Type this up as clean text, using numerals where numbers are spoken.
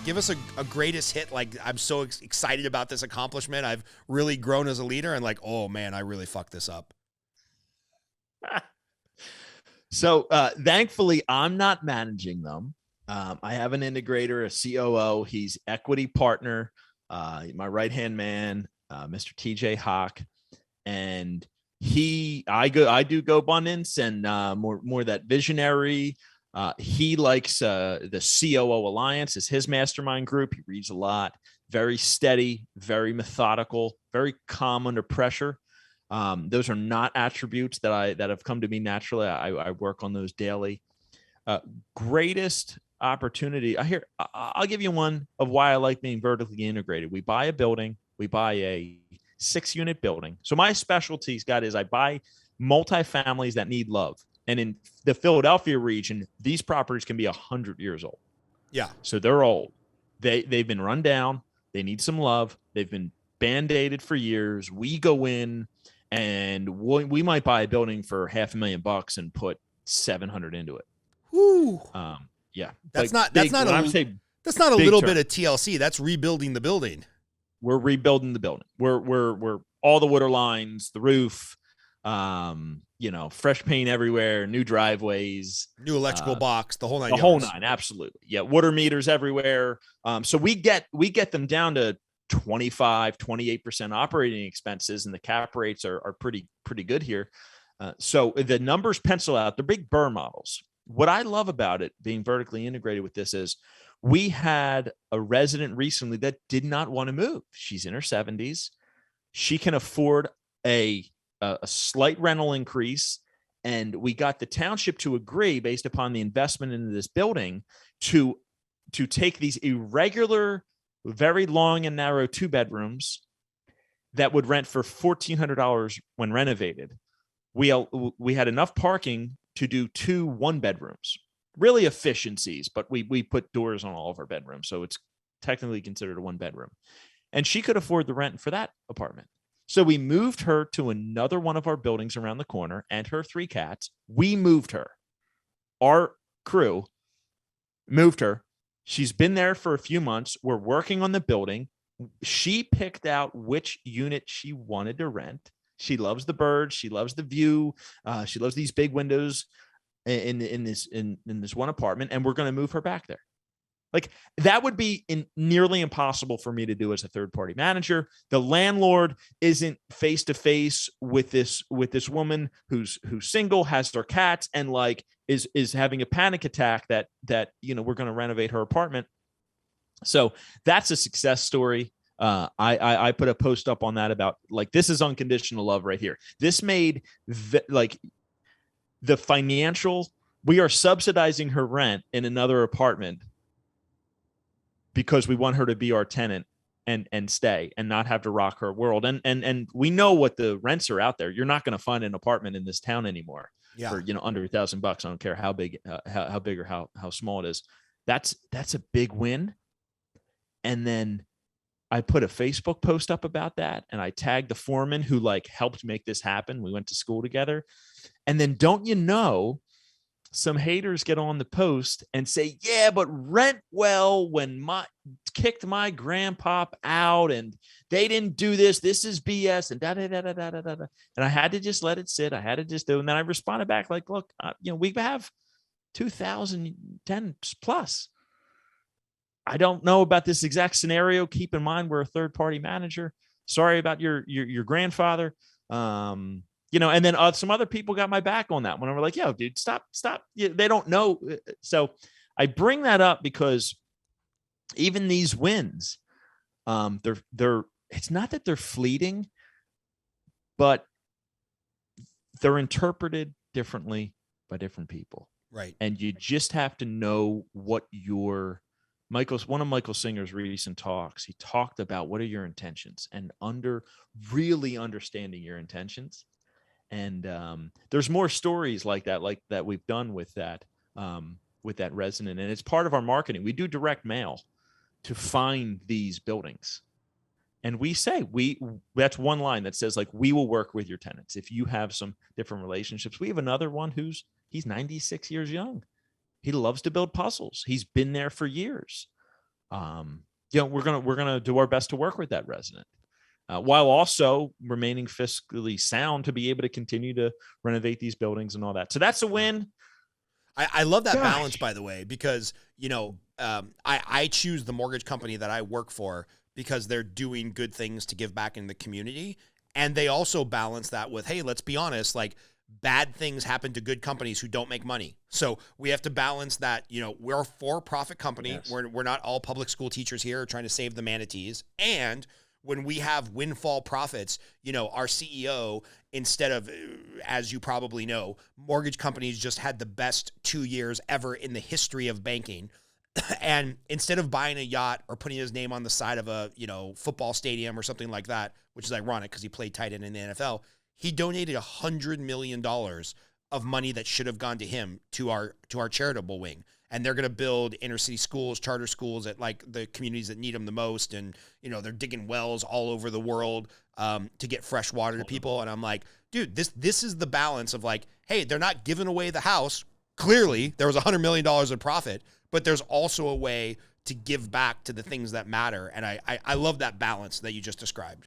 Give us a greatest hit. Like, I'm so excited about this accomplishment. I've really grown as a leader, and like, oh man, I really fucked this up. So thankfully, I'm not managing them. I have an integrator, a COO. He's equity partner, my right-hand man, Mr. TJ Hawk. And I do GoBundance and more that visionary. He likes the COO Alliance is his mastermind group. He reads a lot, very steady, very methodical, very calm under pressure. Those are not attributes that have come to me naturally. I work on those daily. Greatest opportunity. I'll give you one of why I like being vertically integrated. We buy a building. We buy a 6-unit building. So my specialty, Scott, is I buy multifamilies that need love. And in the Philadelphia region, these properties can be 100 years old. Yeah. So they're old. They've been run down. They need some love. They've been band-aided for years. We go in and we might buy a building for $500,000 and put 700 into it. Woo. Yeah. That's like not a little bit of TLC. That's rebuilding the building. We're rebuilding the building. We're all the water lines, the roof, fresh paint everywhere, new driveways, new electrical box, the whole nine. The whole nine, absolutely. Yeah, water meters everywhere. So we get them down to 25-28% operating expenses, and the cap rates are pretty good here. So the numbers pencil out. They're big burr models. What I love about it being vertically integrated with this is we had a resident recently that did not want to move. She's in her 70s. She can afford a slight rental increase. And we got the township to agree, based upon the investment into this building, to take these irregular, very long and narrow 2-bedrooms that would rent for $1,400 when renovated. We had enough parking to do 2 1-bedrooms. Really efficiencies, but we put doors on all of our bedrooms, so it's technically considered a 1-bedroom. And she could afford the rent for that apartment. So we moved her to another one of our buildings around the corner, and her 3 cats. We moved her. Our crew moved her. She's been there for a few months. We're working on the building. She picked out which unit she wanted to rent. She loves the birds. She loves the view. She loves these big windows in this one apartment, and we're going to move her back there. Like, that would be nearly impossible for me to do as a third-party manager. The landlord isn't face-to-face with this woman who's single, has their cats, and like is having a panic attack that we're going to renovate her apartment. So that's a success story. I put a post up on that about, like, this is unconditional love right here. This made the financial. We are subsidizing her rent in another apartment because we want her to be our tenant and stay and not have to rock her world. And we know what the rents are out there. You're not going to find an apartment in this town anymore for, under $1,000. I don't care how big, how big or how small it is. That's a big win. And then I put a Facebook post up about that, and I tagged the foreman who helped make this happen. We went to school together. And then, don't you know, some haters get on the post and say, yeah, but Rentwell kicked my grandpa out, and they didn't do this. This is BS, and da-da-da-da-da-da-da. And I had to just let it sit. I had to just do it. And then I responded back like, look, we have 2010 plus. I don't know about this exact scenario. Keep in mind, we're a third-party manager. Sorry about your grandfather. And then some other people got my back on that one. We're like, yo, dude, stop. They don't know. So I bring that up because even these wins, it's not that they're fleeting, but they're interpreted differently by different people. Right. And you just have to know what one of Michael Singer's recent talks, he talked about what are your intentions, and really understanding your intentions. And there's more stories like that we've done with that resident, and it's part of our marketing. We do direct mail to find these buildings, and we say that's one line that says, like, we will work with your tenants if you have some different relationships. We have another one he's 96 years young. He loves to build puzzles. He's been there for years. We're gonna do our best to work with that resident, while also remaining fiscally sound to be able to continue to renovate these buildings and all that. So that's a win. I love that Gosh. balance, by the way, because, I choose the mortgage company that I work for because they're doing good things to give back in the community. And they also balance that with, hey, let's be honest, like bad things happen to good companies who don't make money. So we have to balance that, we're a for-profit company. Yes. We're not all public school teachers here trying to save the manatees. And when we have windfall profits, our CEO, instead of, as you probably know, mortgage companies just had the best 2 years ever in the history of banking. And instead of buying a yacht or putting his name on the side of a, football stadium or something like that, which is ironic because he played tight end in the NFL, he donated $100 million of money that should have gone to him to our charitable wing. And they're going to build inner city schools, charter schools at like the communities that need them the most. And, they're digging wells all over the world to get fresh water to people. And I'm like, dude, this is the balance of like, hey, they're not giving away the house. Clearly there was $100 million in profit, but there's also a way to give back to the things that matter. And I love that balance that you just described.